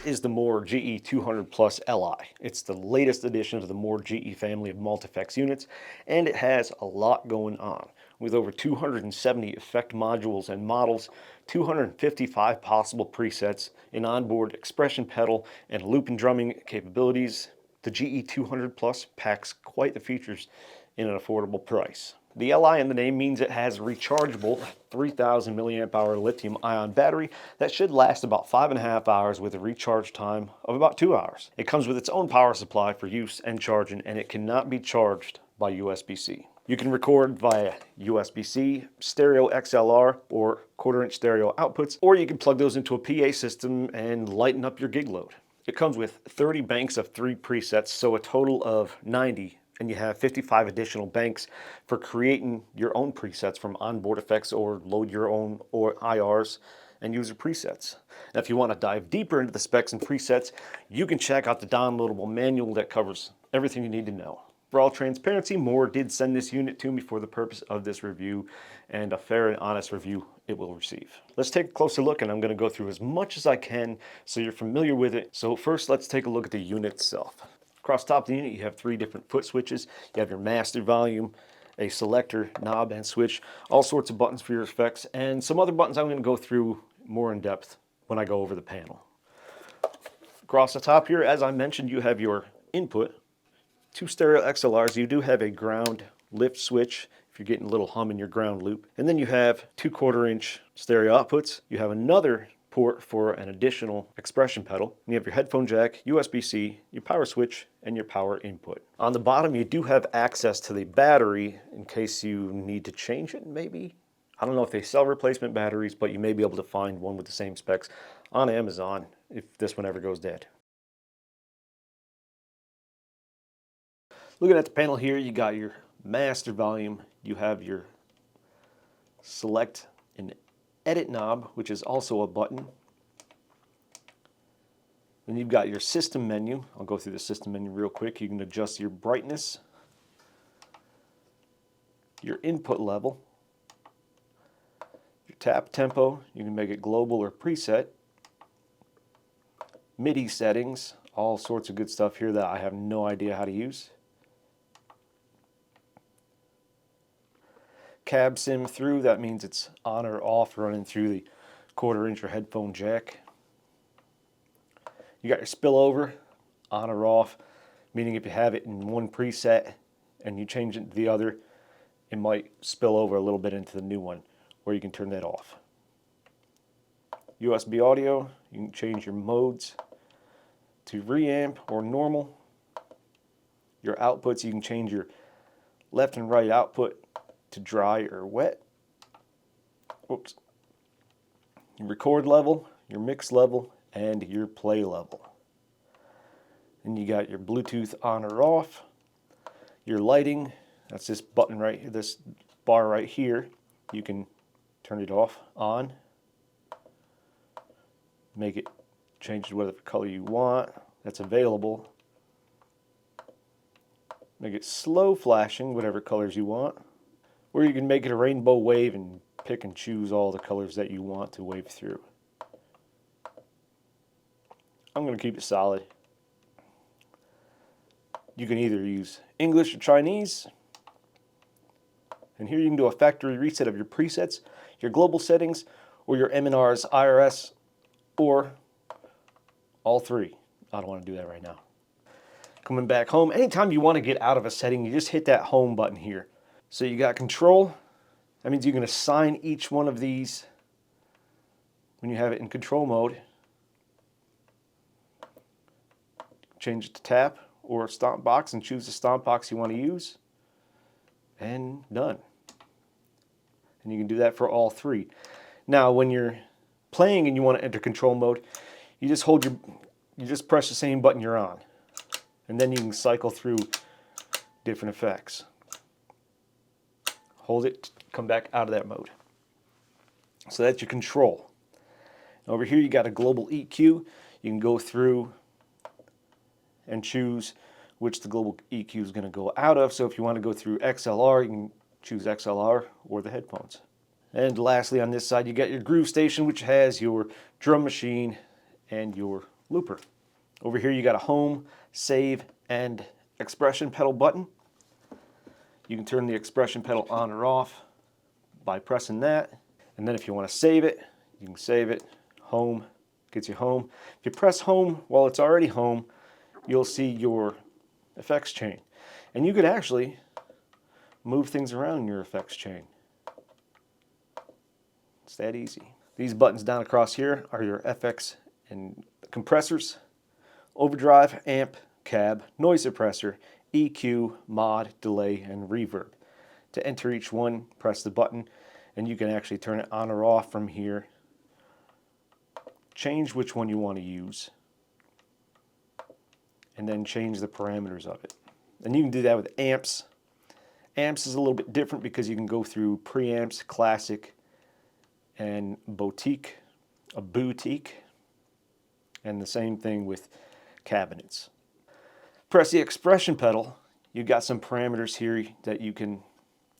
is the Mooer GE200 Plus Li. It's the latest addition to the Mooer GE family of multi-effects units, and it has a lot going on. With over 270 effect modules and models, 255 possible presets, an onboard expression pedal, and loop and drumming capabilities, the GE200 Plus packs quite the features in an affordable price. The Li in the name means it has a rechargeable 3000 milliamp hour lithium ion battery that should last about 5.5 hours with a recharge time of about 2 hours. It comes with its own power supply for use and charging, and it cannot be charged by USB-C. You can record via USB-C, stereo XLR, or quarter-inch stereo outputs, or you can plug those into a PA system and lighten up your gig load. It comes with 30 banks of 3 presets, so a total of 90, and you have 55 additional banks for creating your own presets from onboard effects or load your own or IRs and user presets. Now, if you want to dive deeper into the specs and presets, you can check out the downloadable manual that covers everything you need to know. For all transparency, Mooer did send this unit to me for the purpose of this review, and a fair and honest review it will receive. Let's take a closer look, and I'm going to go through as much as I can so you're familiar with it. So first, let's take a look at the unit itself. Across the top of the unit, you have 3 different foot switches. You have your master volume, a selector, knob, and switch, all sorts of buttons for your effects, and some other buttons I'm going to go through more in depth when I go over the panel. Across the top here, as I mentioned, you have your input, 2 stereo XLRs. You do have a ground lift switch if you're getting a little hum in your ground loop. And then you have 2 quarter-inch stereo outputs. You have another port for an additional expression pedal. And you have your headphone jack, USB-C, your power switch, and your power input. On the bottom, you do have access to the battery in case you need to change it, maybe. I don't know if they sell replacement batteries, but you may be able to find one with the same specs on Amazon if this one ever goes dead. Looking at the panel here, you got your master volume, you have your select and edit knob, which is also a button. Then you've got your system menu. I'll go through the system menu real quick. You can adjust your brightness, your input level, your tap tempo. You can make it global or preset. MIDI settings, all sorts of good stuff here that I have no idea how to use. Cab sim through, that means it's on or off running through the quarter-inch or headphone jack. You got your spillover, on or off, meaning if you have it in one preset and you change it to the other, it might spill over a little bit into the new one, where you can turn that off. USB audio, you can change your modes to reamp or normal. Your outputs, you can change your left and right output to dry or wet. Whoops. Your record level, your mix level, and your play level. And you got your Bluetooth on or off. Your lighting, that's this button right here, this bar right here. You can turn it off, on. Make it change to whatever color you want. That's available. Make it slow flashing, whatever colors you want. Or you can make it a rainbow wave and pick and choose all the colors that you want to wave through. I'm going to keep it solid. You can either use English or Chinese. And here you can do a factory reset of your presets, your global settings, or your M&R's IRS, or all 3. I don't want to do that right now. Coming back home, anytime you want to get out of a setting, you just hit that home button here. So you got control. That means you can assign each one of these when you have it in control mode. Change it to tap or stomp box and choose the stomp box you want to use. And done. And you can do that for all 3. Now when you're playing and you want to enter control mode, you just press the same button you're on. And then you can cycle through different effects. Hold it, come back out of that mode. So that's your control. Over here you got a global EQ. You can go through and choose which the global EQ is going to go out of. So if you want to go through XLR, you can choose XLR or the headphones. And lastly on this side you got your groove station, which has your drum machine and your looper. Over here you got a home, save, and expression pedal button. You can turn the expression pedal on or off by pressing that. And then if you want to save it, you can save it. Home gets you home. If you press home while it's already home, you'll see your effects chain. And you could actually move things around in your effects chain. It's that easy. These buttons down across here are your FX and compressors, overdrive, amp, cab, noise suppressor, EQ, mod, delay, and reverb. To enter each one, press the button, and you can actually turn it on or off from here. Change which one you want to use, and then change the parameters of it. And you can do that with amps. Amps is a little bit different because you can go through preamps, classic, and boutique, and the same thing with cabinets. Press the expression pedal. You got some parameters here that you can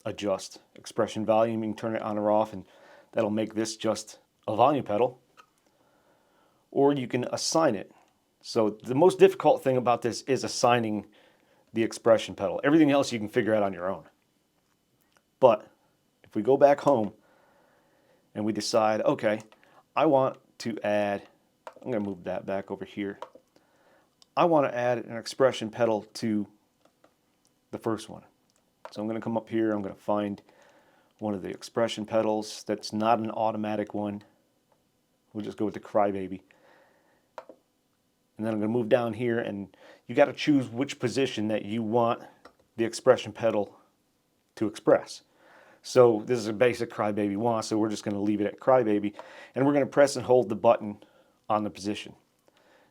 adjust. Expression volume, you can turn it on or off, and that'll make this just a volume pedal. Or you can assign it. So the most difficult thing about this is assigning the expression pedal. Everything else you can figure out on your own. But if we go back home and we decide, okay, I want to add, I'm going to move that back over here. I want to add an expression pedal to the first one. So I'm going to come up here, I'm going to find one of the expression pedals that's not an automatic one. We'll just go with the Crybaby. And then I'm going to move down here, and you got to choose which position that you want the expression pedal to express. So this is a basic Crybaby 1, so we're just going to leave it at Crybaby, and we're going to press and hold the button on the position.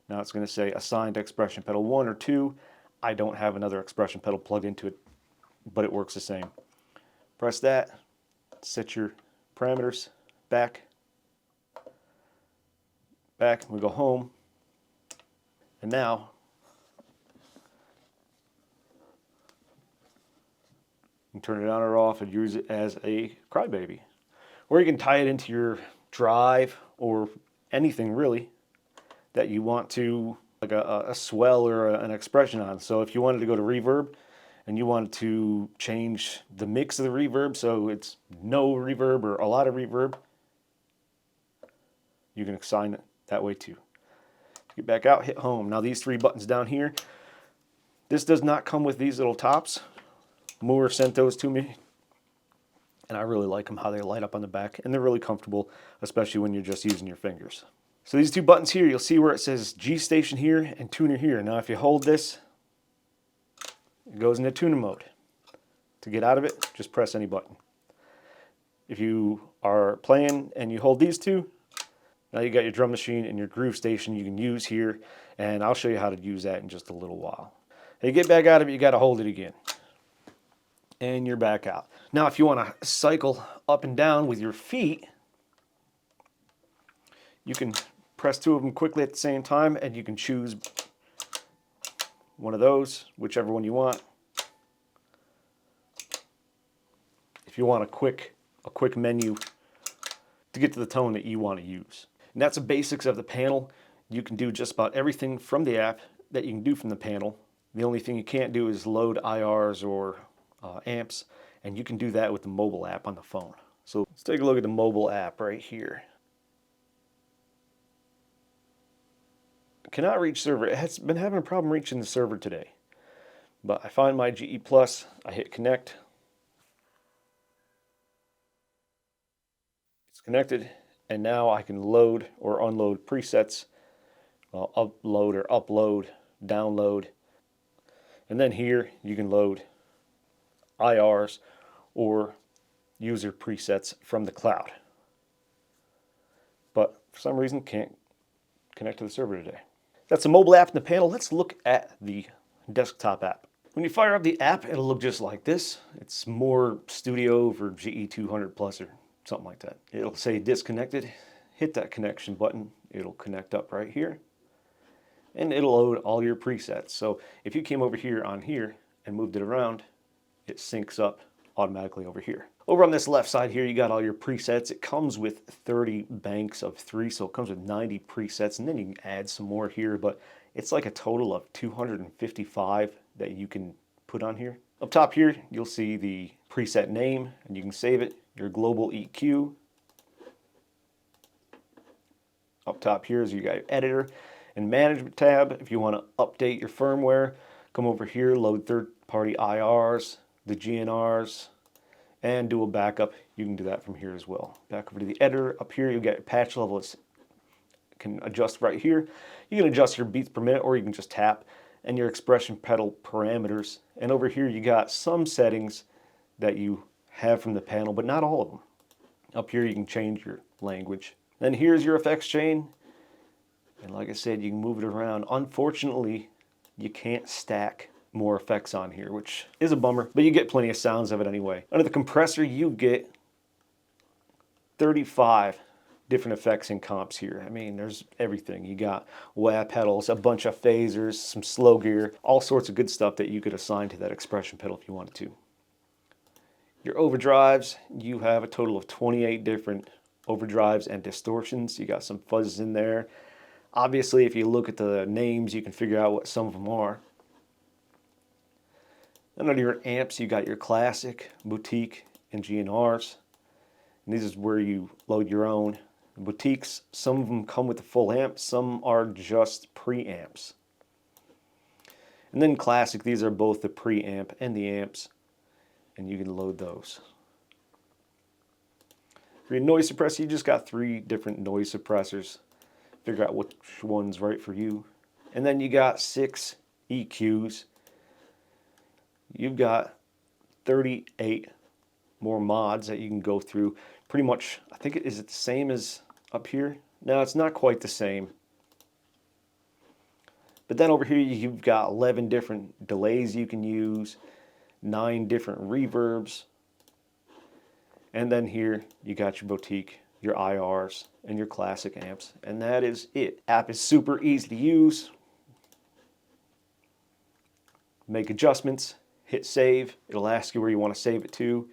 Now it's going to say assigned expression pedal 1 or 2. I don't have another expression pedal plugged into it, but it works the same. Press that, set your parameters back, we go home, and now you can turn it on or off and use it as a Crybaby. Or you can tie it into your drive or anything really that you want to, like a swell or an expression on. So if you wanted to go to reverb and you wanted to change the mix of the reverb so it's no reverb or a lot of reverb, you can assign it that way too. Get back out, hit home. Now these three buttons down here, this does not come with these little tops. Mooer sent those to me, and I really like them, how they light up on the back, and they're really comfortable, especially when you're just using your fingers. So these two buttons here, you'll see where it says G station here and tuner here. Now if you hold this, it goes into tuner mode. To get out of it, just press any button. If you are playing and you hold these two, now you got your drum machine and your groove station you can use here, and I'll show you how to use that in just a little while. Hey, get back out of it, you got to hold it again. And you're back out. Now if you want to cycle up and down with your feet, you can press two of them quickly at the same time, and you can choose one of those, whichever one you want. If you want a quick menu to get to the tone that you want to use. And that's the basics of the panel. You can do just about everything from the app that you can do from the panel. The only thing you can't do is load IRs or amps, and you can do that with the mobile app on the phone. So let's take a look at the mobile app right here. Cannot reach server. It has been having a problem reaching the server today. But I find my GE Plus, I hit connect. It's connected, and now I can load or unload presets, upload or upload, download. And then here you can load IRs or user presets from the cloud. But for some reason can't connect to the server today. That's the mobile app in the panel. Let's look at the desktop app. When you fire up the app, it'll look just like this. It's Mooer Studio for GE200 Plus or something like that. It'll say disconnected. Hit that connection button. It'll connect up right here. And it'll load all your presets. So if you came over here on here and moved it around, it syncs up automatically over here. Over on this left side here, you got all your presets. It comes with 30 banks of 3, so it comes with 90 presets, and then you can add some more here, but it's like a total of 255 that you can put on here. Up top here, you'll see the preset name, and you can save it, your global EQ. Up top here is you got your editor and management tab. If you want to update your firmware, come over here, load third-party IRs, the GNRs, and do a backup. You can do that from here as well. Back over to the editor. Up here, you get patch level. It can adjust right here. You can adjust your beats per minute, or you can just tap, and your expression pedal parameters. And over here, you got some settings that you have from the panel, but not all of them. Up here, you can change your language. Then here's your effects chain. And like I said, you can move it around. Unfortunately, you can't stack more effects on here, which is a bummer, but you get plenty of sounds of it anyway. Under the compressor, you get 35 different effects and comps here. I mean, there's everything. You got wah pedals, a bunch of phasers, some slow gear, all sorts of good stuff that you could assign to that expression pedal if you wanted to. Your overdrives, you have a total of 28 different overdrives and distortions. You got some fuzz in there. Obviously, if you look at the names, you can figure out what some of them are. Then under your amps, you got your classic, boutique, and GNRs. And this is where you load your own. The boutiques, some of them come with a full amp, some are just preamps. And then classic, these are both the preamp and the amps, and you can load those. For your noise suppressor, you just got 3 different noise suppressors. Figure out which one's right for you. And then you got 6 EQs. You've got 38 more mods that you can go through. Pretty much, I think is it the same as up here? No, it's not quite the same. But then over here, you've got 11 different delays you can use, 9 different reverbs. And then here, you got your boutique, your IRs, and your classic amps. And that is it. App is super easy to use. Make adjustments, hit save. It'll ask you where you want to save it to.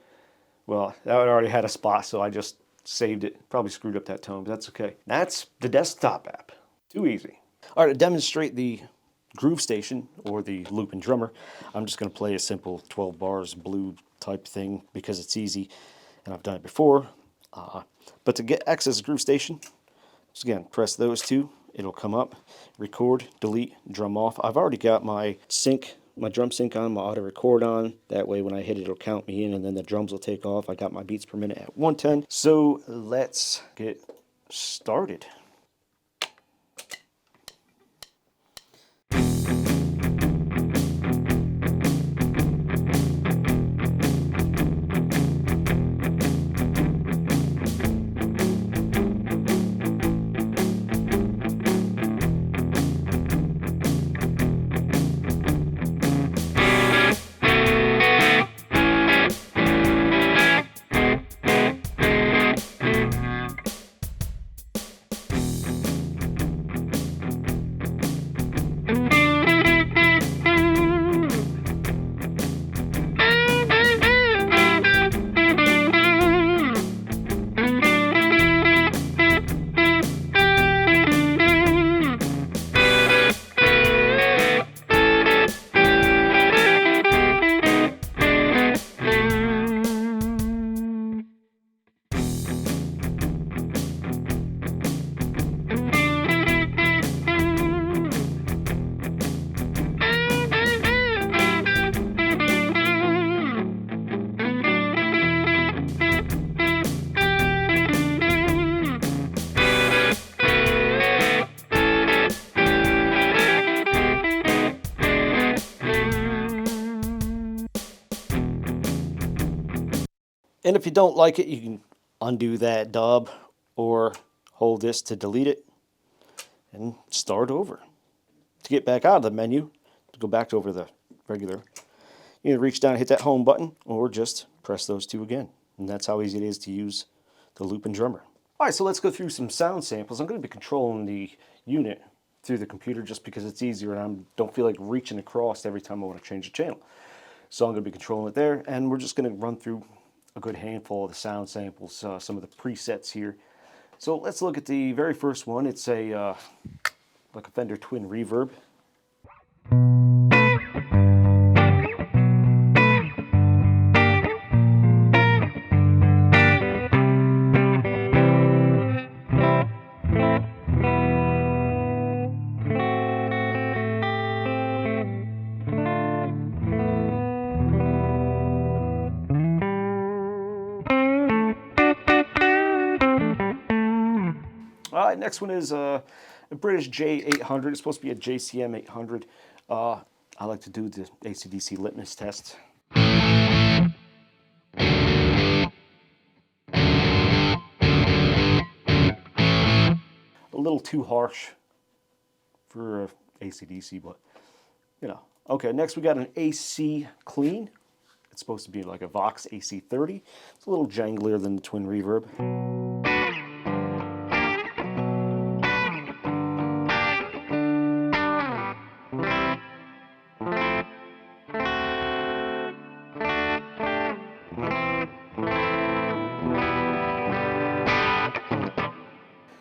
Well, that already had a spot, so I just saved it. Probably screwed up that tone, but that's okay. That's the desktop app. Too easy. All right, to demonstrate the groove station or the loop and drummer, I'm just going to play a simple 12 bars blue type thing because it's easy and I've done it before. But to get access to groove station, just again, press those two. It'll come up, record, delete, drum off. I've already got my sync, my drum sync on, my auto record on. That way when I hit it, it'll count me in and then the drums will take off. I got my beats per minute at 110. So let's get started. And if you don't like it, you can undo that dub or hold this to delete it and start over. To get back out of the menu, to go back over the regular, you either reach down and hit that home button or just press those two again. And that's how easy it is to use the loop and drummer. All right, so let's go through some sound samples. I'm going to be controlling the unit through the computer just because it's easier and I don't feel like reaching across every time I want to change the channel. So I'm going to be controlling it there, and we're just going to run through a good handful of the sound samples, some of the presets here. So let's look at the very first one. It's a like a Fender Twin Reverb. All right, next one is a British J800. It's supposed to be a JCM 800. I like to do the AC/DC litmus test. A little too harsh for AC/DC, but you know. Okay, next we got an AC Clean. It's supposed to be like a Vox AC30. It's a little janglier than the Twin Reverb.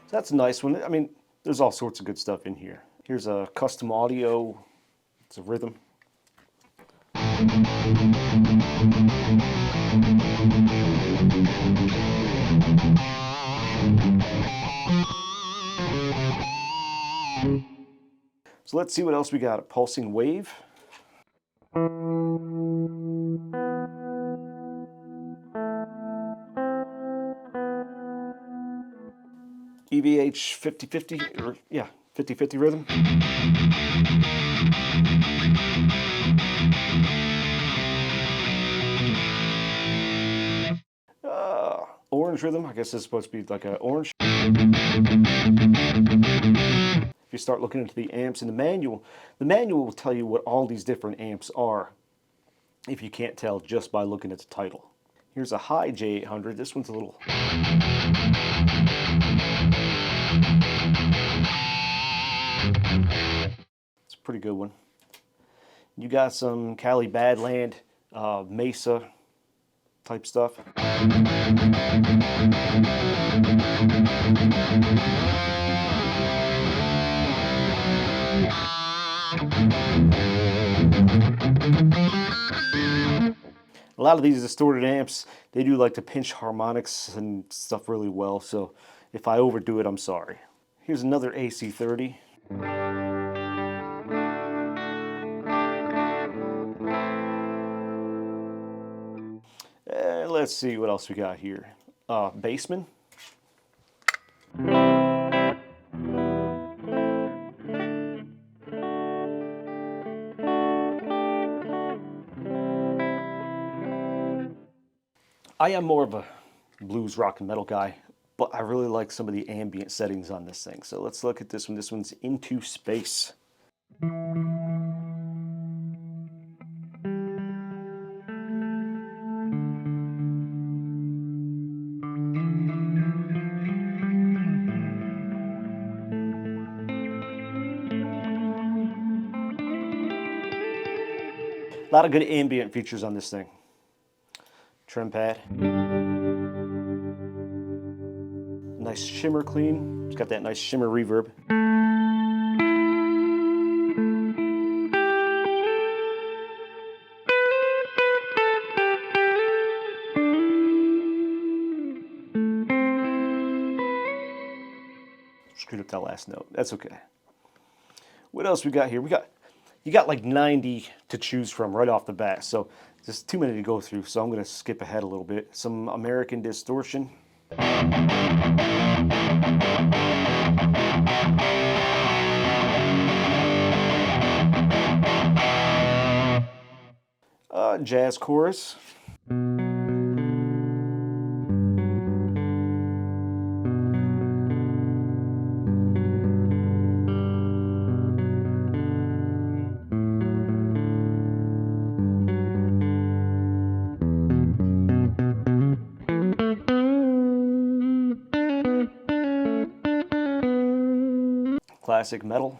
That's a nice one. I mean, there's all sorts of good stuff in here. Here's a custom audio. It's a rhythm. So let's see what else we got. A pulsing wave. EVH 50/50, or yeah, 50/50 rhythm. Orange rhythm, I guess it's supposed to be like an orange. If you start looking into the amps in the manual will tell you what all these different amps are, if you can't tell just by looking at the title. Here's a high J800. This one's a little... It's a pretty good one. You got some Cali Badland, Mesa type stuff. A lot of these distorted amps, they do like to pinch harmonics and stuff really well, so if I overdo it, I'm sorry. Here's another AC30. Let's see what else we got here. Bassman. I am more of a blues, rock, and metal guy, but I really like some of the ambient settings on this thing. So let's look at this one. This one's Into Space. A lot of good ambient features on this thing. Trim pad. Nice shimmer clean. It's got that nice shimmer reverb. Screwed up that last note. That's okay. What else we got here? You got like 90 to choose from right off the bat, so just too many to go through, so I'm going to skip ahead a little bit. Some American Distortion. Jazz Chorus. Classic metal.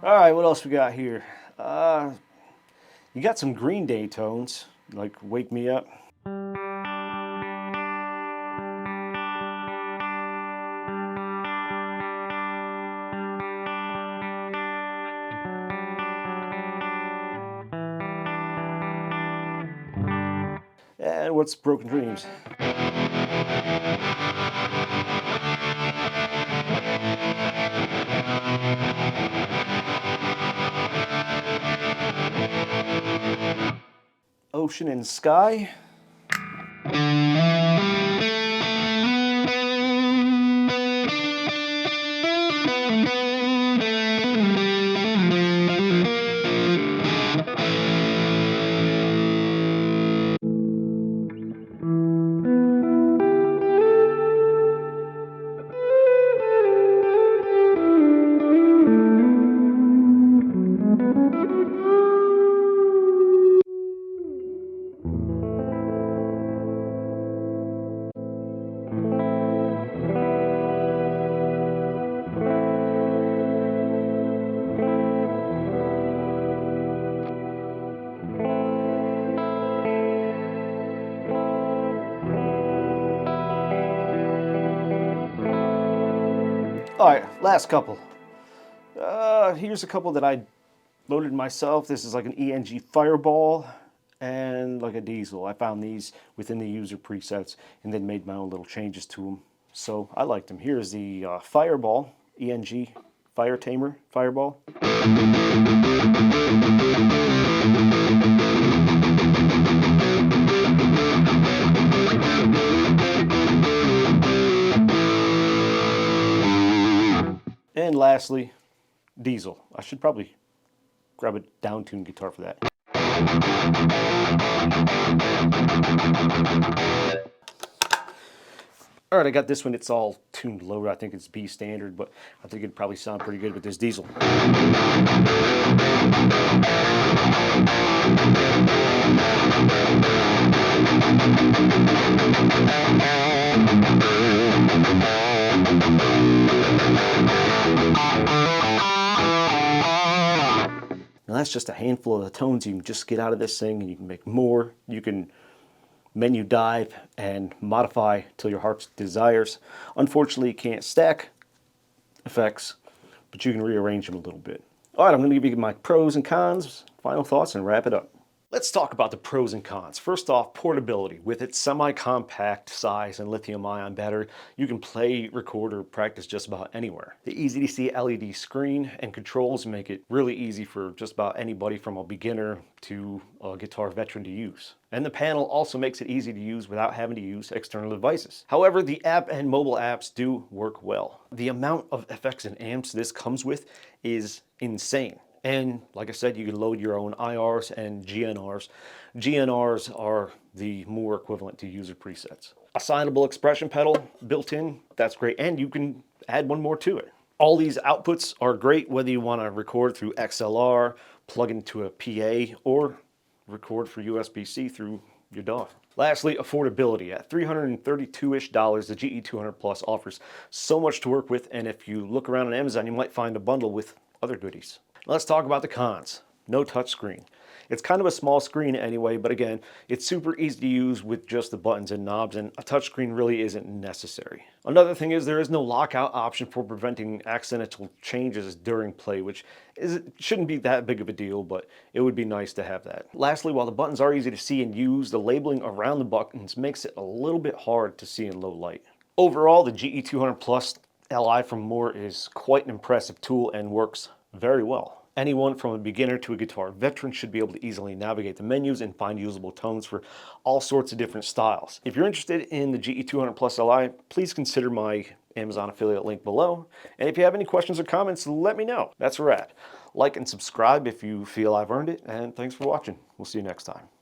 All right, what else we got here? You got some Green Day tones, like Wake Me Up. And what's Broken Dreams? Ocean and Sky. All right, last couple. Here's a couple that I loaded myself. This is like an ENG Fireball and like a Diesel. I found these within the user presets and then made my own little changes to them. So I liked them. Here's the Fireball, ENG Fire Tamer Fireball. And lastly, Diesel. I should probably grab a down-tuned guitar for that. All right, I got this one. It's all tuned low. I think it's B standard, but I think it'd probably sound pretty good with this Diesel. Now that's just a handful of the tones you can just get out of this thing, and you can make more. You can menu dive and modify till your heart's desires. Unfortunately, you can't stack effects, but you can rearrange them a little bit. All right, I'm going to give you my pros and cons, final thoughts, and wrap it up. Let's talk about the pros and cons. First off, portability. With its semi-compact size and lithium-ion battery, you can play, record, or practice just about anywhere. The easy-to-see LED screen and controls make it really easy for just about anybody from a beginner to a guitar veteran to use. And the panel also makes it easy to use without having to use external devices. However, the app and mobile apps do work well. The amount of effects and amps this comes with is insane. And like I said, you can load your own IRs and GNRs. GNRs are the Mooer equivalent to user presets. Assignable expression pedal built in, that's great. And you can add one more to it. All these outputs are great, whether you want to record through XLR, plug into a PA, or record for USB-C through your DAW. Lastly, affordability. At $332-ish, the GE200 Plus offers so much to work with, and if you look around on Amazon, you might find a bundle with other goodies. Let's talk about the cons. No touchscreen. It's kind of a small screen anyway, but again, it's super easy to use with just the buttons and knobs, and a touchscreen really isn't necessary. Another thing is there is no lockout option for preventing accidental changes during play, which shouldn't be that big of a deal, but it would be nice to have that. Lastly, while the buttons are easy to see and use, the labeling around the buttons makes it a little bit hard to see in low light. Overall, the GE200 Plus Li from Mooer is quite an impressive tool and works very well. Anyone from a beginner to a guitar veteran should be able to easily navigate the menus and find usable tones for all sorts of different styles. If you're interested in the GE200 Plus Li, please consider my Amazon affiliate link below. And if you have any questions or comments, let me know. That's a wrap. Like and subscribe if you feel I've earned it, and thanks for watching. We'll see you next time.